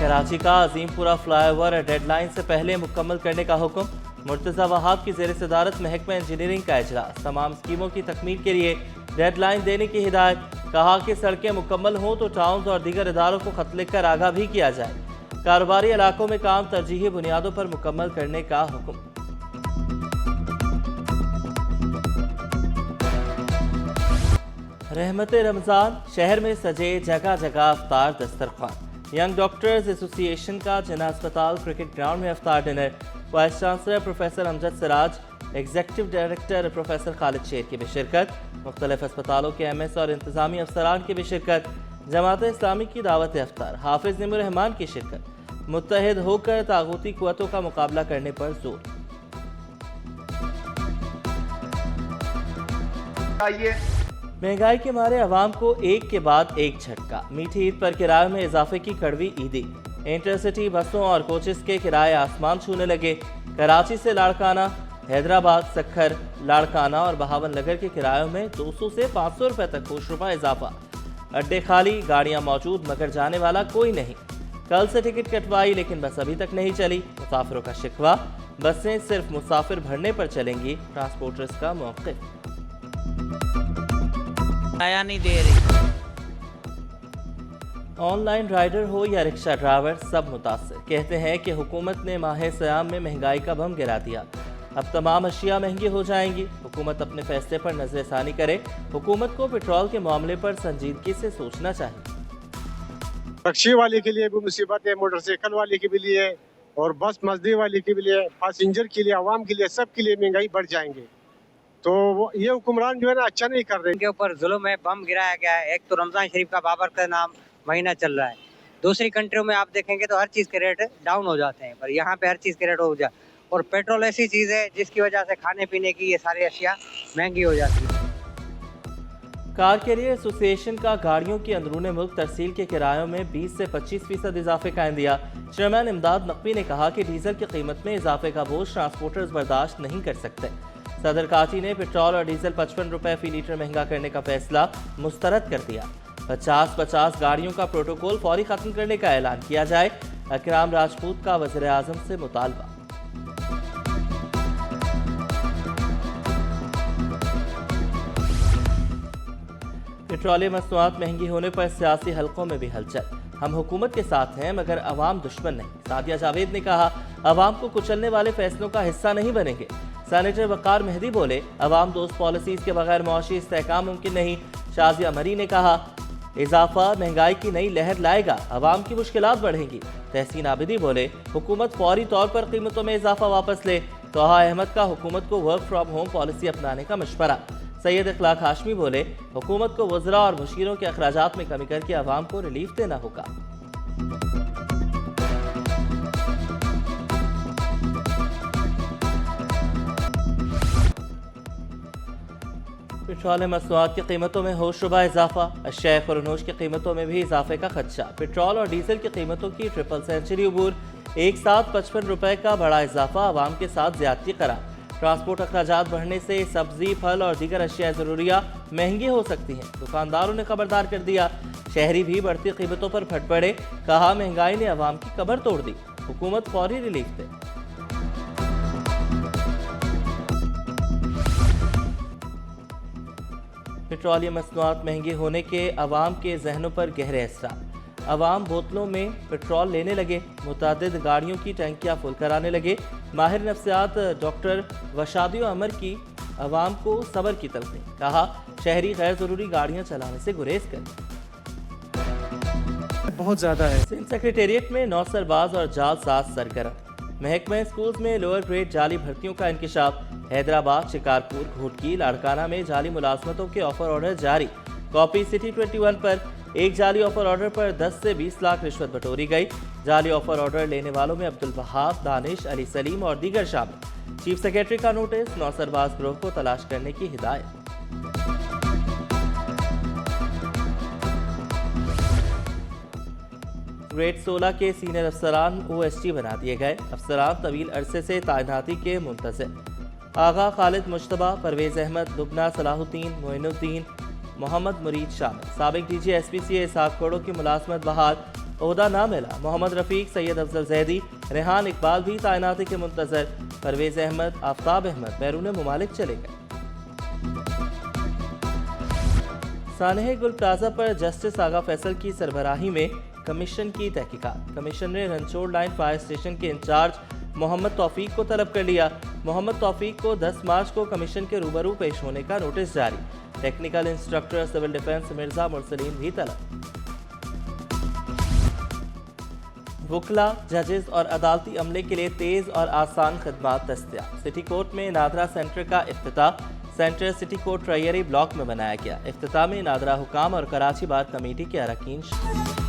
कराची का Azimpura flyover deadline से पहले मुकम्मल करने का हुक्म। मुर्तज़ा वहाब की ज़ेर सदारत महकमा इंजीनियरिंग का इजलास। तमाम स्कीमों की तकमील के लिए डेडलाइन देने की हिदायत। कहा कि सड़कें मुकम्मल हों तो टाउन्स और दीगर इदारों को खत लिखकर आगाह भी किया जाए। कारोबारी इलाकों में काम तरजीही बुनियादों पर मुकम्मल करने का हुक्म। रहमत रमज़ान, शहर में सजे जगह जगह अफ्तार दस्तरखान। यंग डॉक्टर्स एसोसिएशन का जिना अस्पताल क्रिकेट ग्राउंड में अफ्तार dinner. Vice chancellor professor Amjad Siraj, executive director professor Khalid Sher की भी शिरकत। मुख्तलिफ अस्पतालों के MS और इंतजामी अफसरान की भी शिरकत। जमात इस्लामी की दावत अफ्तार, हाफिज निमुर रहमान की शिरकत। मुत्तहिद होकर तागूती कुव्वतों का मुकाबला करने पर जोर। महंगाई के मारे अवाम को एक के बाद एक झटका। मीठी ईद पर किराए में इजाफे की कड़वी ईदी। इंटरसिटी बसों और कोचेस के किराए आसमान छूने लगे। कराची से लाड़काना, हैदराबाद, सक्खर, लाड़काना और बहावन नगर के किरायों में 200 से 500 रुपए तक कुछ रुपये इजाफा। अड्डे खाली, गाड़ियां मौजूद मगर जाने वाला कोई नहीं। कल से टिकट कटवाई लेकिन बस अभी तक नहीं चली। मुसाफिरों का शिकवा, बसें सिर्फ मुसाफिर भरने पर चलेंगी। ट्रांसपोर्टर्स का मौक़िफ़। आया नहीं दे रही। ऑनलाइन राइडर हो या रिक्शा ड्राइवर, सब मुतासर। कहते हैं कि हुकूमत ने माह सयाम में महंगाई का बम गिरा दिया। अब तमाम अशिया महंगी हो जाएंगी। हुकूमत अपने फैसले पर नजरसानी करे। हुकूमत को पेट्रोल के मामले पर संजीदगी से सोचना चाहिए। रक्शे वाले के लिए भी मुसीबत है, मोटरसाइकिल वाले के भी लिए और बस मजदूर वाले के भी लिए, पैसेंजर के लिए, आवाम के लिए, सब के लिए महंगाई बढ़ जाएंगे। तो ये हुक्मरान जो है ना अच्छा नहीं कर रहे। इनके ऊपर जुल्म है, बम गिराया गया है। एक तो रमजान शरीफ का बाबर का नाम महीना चल रहा है। दूसरी कंट्रियों में आप देखेंगे तो हर चीज़ के रेट डाउन हो जाते हैं, पर यहाँ पे हर चीज़ के रेट हो जाए। और पेट्रोल ऐसी चीज़ है जिसकी वजह से खाने पीने की ये सारी अशिया महंगी हो जाती है। कार कैरियर एसोसिएशन का गाड़ियों की अंदरून मुल्क तरसील के किरायों में 20 से 25% इजाफे का इंदिया। चेयरमैन इमदाद नकवी ने कहा कि डीजल की कीमत में इजाफे का बोझ ट्रांसपोर्टर्स बर्दाश्त नहीं कर सकते। सदर काची ने पेट्रोल और डीजल 55 रुपए फी लीटर महंगा करने का फैसला मुस्तरद कर दिया। 50-50 गाड़ियों का प्रोटोकॉल फौरी खत्म करने का ऐलान किया जाए। अकराम राजपूत का वज़ीर आज़म से मुतालबा। पेट्रोलियम मसनूआत महंगी होने पर सियासी हलकों में भी हलचल। हम हुकूमत के साथ हैं मगर अवाम दुश्मन नहीं। सादिया जावेद ने कहा, अवाम को कुचलने वाले फैसलों का हिस्सा नहीं बनेंगे। सेनेटर वकार मेहदी बोले, अवाम दोस्त पॉलिसीज के बगैर मुआशी इस्तेहकाम मुमकिन नहीं। शाजिया मरी ने कहा, इजाफा महंगाई की नई लहर लाएगा, अवाम की मुश्किलात बढ़ेंगी। तहसीन आबिदी बोले, हुकूमत फौरी तौर पर कीमतों में इजाफा वापस ले। तोहा अहमद का हुकूमत को वर्क फ्रॉम होम पॉलिसी अपनाने का मशवरा। सैयद इखलाक हाशमी बोले, हुकूमत को वज़रा और मुशीरों के अखराजात में कमी करके अवाम को रिलीफ देना होगा। पेट्रोलियम मसनूआत की कीमतों में होशरुबा इजाफा। अशिया खुरनोश की कीमतों में भी इजाफे का खदशा। पेट्रोल और डीजल की कीमतों की ट्रिपल सेंचुरी अबूर। एक साथ 55 रुपए का बड़ा इजाफा आवाम के साथ ज्यादती करार। ट्रांसपोर्ट अखराजात बढ़ने से सब्जी, फल और दीगर अशिया ज़रूरिया महंगी हो सकती हैं। दुकानदारों ने खबरदार कर दिया। शहरी भी बढ़ती कीमतों पर फट पड़े। कहा, महंगाई ने अवाम की कमर तोड़ दी, हुकूमत फौरी रिलीफ दे। पेट्रोलियम मसनूआत महंगी होने के अवाम के जहनों पर गहरे असर। अवाम बोतलों में पेट्रोल लेने लगे। मुतादिद गाड़ियों की टंकियां फुल कराने लगे। माहिर नफ्सियात डॉक्टर वशादियो अमर की अवाम को सब्र की तलकीन। कहा, शहरी गैर जरूरी गाड़ियां चलाने से गुरेज कर। बहुत ज़्यादा है। सिंध सेक्रेटेरिएट में नौसरबाज और जालसाज सरगर्म। महकमा स्कूल्स में लोअर ग्रेड जाली भर्तियों का इंकिशाफ। हैदराबाद, शिकारपुर, घोटकी, लाड़काना में जाली मुलाजमतों के ऑफर ऑर्डर जारी। कॉपी सिटी 21 पर एक जाली ऑफर ऑर्डर पर 10 से 20 लाख रिश्वत बटोरी गई। जाली ऑफर ऑर्डर लेने वालों में अब्दुल वहाब, दानिश, अली सलीम और दीगर शामिल। चीफ सेक्रेटरी का नोटिस, नौसरबाज ग्रोह को तलाश करने की हिदायत। ग्रेड 16 के सीनियर अफसरान OST बना दिए गए। अफसरान तवील अरसे से तैनाती के मुंतज़िर। आगा खालिद मुश्तबा, परवेज़ अहमद, लुबना सलाहुद्दीन, मोइनुद्दीन, मोहम्मद मुरीद शामिल। साबिक DG SPCA इसहाक कोड़ो की मुलाजमत बहाल। ओहदा ना मिला। मोहम्मद रफीक, सैयद अफजल जैदी, रेहान इकबाल भी तैनाती के मुंतजर। परवेज अहमद, आफ्ताब अहमद बैरून मुमालिक चले गए। सानह गुल प्लाजा पर जस्टिस आगा फैसल की सरबराही में कमीशन की तहकीकात। कमीशन ने रनछोड़ लाइन फायर स्टेशन के इंचार्ज मोहम्मद तौफीक को तलब कर लिया। मोहम्मद तौफीक को 10 मार्च को कमीशन के रूबरू पेश होने का नोटिस जारी। Technical instructor civil defence Mirza Mursaleen भी तलब। वकला, जजेस और अदालती अमले के लिए तेज और आसान खदमात दस्तयाब। सिटी कोर्ट में नादरा सेंटर का इफ्तिताह। सेंटर सिटी कोर्ट रैयरी ब्लॉक में बनाया गया। इफ्तिताह में नादरा हुकाम और कराची बार कमेटी के अरकान